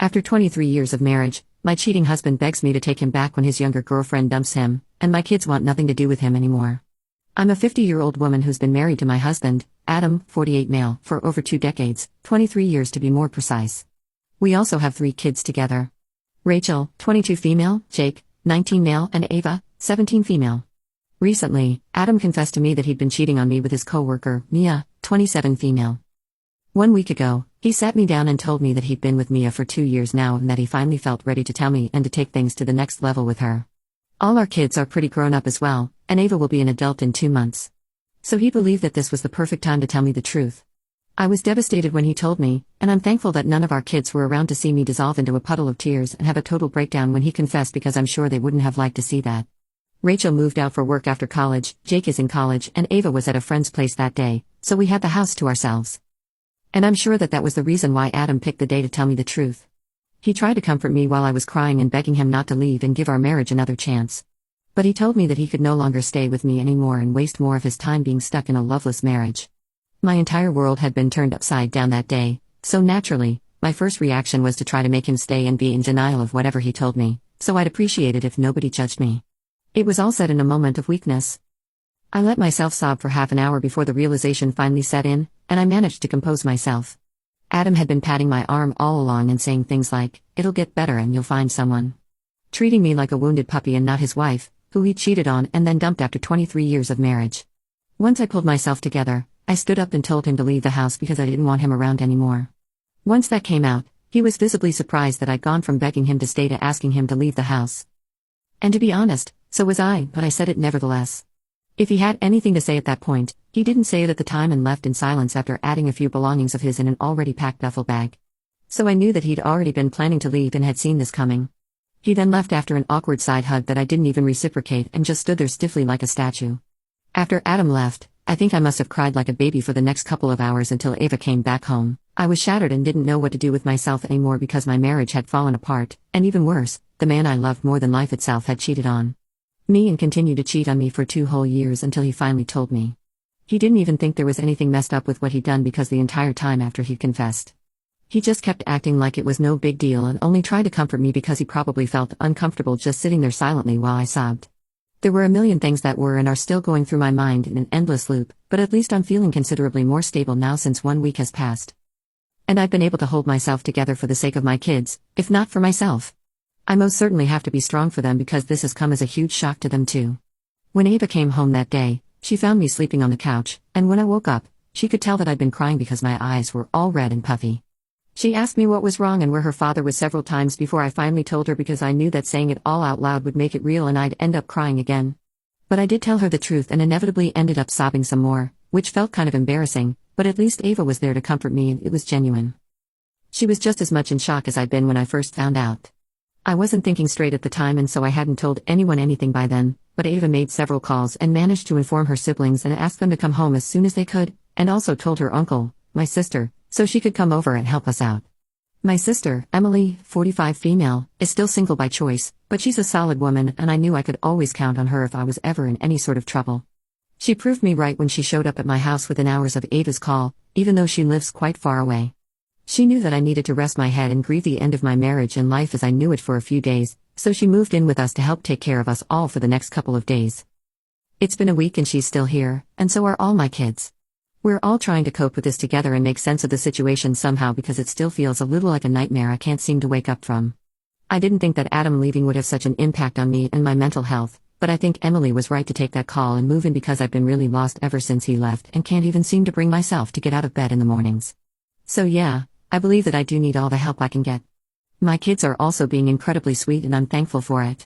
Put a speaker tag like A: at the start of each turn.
A: After 23 years of marriage, my cheating husband begs me to take him back when his younger girlfriend dumps him, and my kids want nothing to do with him anymore. I'm a 50-year-old woman who's been married to my husband, Adam, 48 male, for over 2 decades, 23 years to be more precise. We also have 3 kids together. Rachel, 22 female, Jake, 19 male, and Ava, 17 female. Recently, Adam confessed to me that he'd been cheating on me with his co-worker, Mia, 27 female. 1 week ago, he sat me down and told me that he'd been with Mia for 2 years now and that he finally felt ready to tell me and to take things to the next level with her. All our kids are pretty grown up as well, and Ava will be an adult in 2 months. So he believed that this was the perfect time to tell me the truth. I was devastated when he told me, and I'm thankful that none of our kids were around to see me dissolve into a puddle of tears and have a total breakdown when he confessed, because I'm sure they wouldn't have liked to see that. Rachel moved out for work after college, Jake is in college, and Ava was at a friend's place that day, so we had the house to ourselves. And I'm sure that was the reason why Adam picked the day to tell me the truth. He tried to comfort me while I was crying and begging him not to leave and give our marriage another chance. But he told me that he could no longer stay with me anymore and waste more of his time being stuck in a loveless marriage. My entire world had been turned upside down that day, so naturally, my first reaction was to try to make him stay and be in denial of whatever he told me, so I'd appreciate it if nobody judged me. It was all said in a moment of weakness. I let myself sob for half an hour before the realization finally set in, and I managed to compose myself. Adam had been patting my arm all along and saying things like, "It'll get better and you'll find someone." Treating me like a wounded puppy and not his wife, who he cheated on and then dumped after 23 years of marriage. Once I pulled myself together, I stood up and told him to leave the house because I didn't want him around anymore. Once that came out, he was visibly surprised that I'd gone from begging him to stay to asking him to leave the house. And to be honest, so was I, but I said it nevertheless. If he had anything to say at that point, he didn't say it at the time and left in silence after adding a few belongings of his in an already packed duffel bag. So I knew that he'd already been planning to leave and had seen this coming. He then left after an awkward side hug that I didn't even reciprocate and just stood there stiffly like a statue. After Adam left, I think I must have cried like a baby for the next couple of hours until Ava came back home. I was shattered and didn't know what to do with myself anymore because my marriage had fallen apart, and even worse, the man I loved more than life itself had cheated on me and continued to cheat on me for 2 whole years until he finally told me. He didn't even think there was anything messed up with what he'd done because the entire time after he'd confessed, he just kept acting like it was no big deal and only tried to comfort me because he probably felt uncomfortable just sitting there silently while I sobbed. There were a million things that were and are still going through my mind in an endless loop, but at least I'm feeling considerably more stable now since 1 week has passed. And I've been able to hold myself together for the sake of my kids, if not for myself. I most certainly have to be strong for them because this has come as a huge shock to them too. When Ava came home that day, she found me sleeping on the couch, and when I woke up, she could tell that I'd been crying because my eyes were all red and puffy. She asked me what was wrong and where her father was several times before I finally told her because I knew that saying it all out loud would make it real and I'd end up crying again. But I did tell her the truth and inevitably ended up sobbing some more, which felt kind of embarrassing, but at least Ava was there to comfort me and it was genuine. She was just as much in shock as I'd been when I first found out. I wasn't thinking straight at the time and so I hadn't told anyone anything by then, but Ava made several calls and managed to inform her siblings and ask them to come home as soon as they could, and also told her uncle, my sister, so she could come over and help us out. My sister, Emily, 45 female, is still single by choice, but she's a solid woman and I knew I could always count on her if I was ever in any sort of trouble. She proved me right when she showed up at my house within hours of Ava's call, even though she lives quite far away. She knew that I needed to rest my head and grieve the end of my marriage and life as I knew it for a few days, so she moved in with us to help take care of us all for the next couple of days. It's been a week and she's still here, and so are all my kids. We're all trying to cope with this together and make sense of the situation somehow because it still feels a little like a nightmare I can't seem to wake up from. I didn't think that Adam leaving would have such an impact on me and my mental health, but I think Emily was right to take that call and move in because I've been really lost ever since he left and can't even seem to bring myself to get out of bed in the mornings. So yeah, I believe that I do need all the help I can get. My kids are also being incredibly sweet and I'm thankful for it.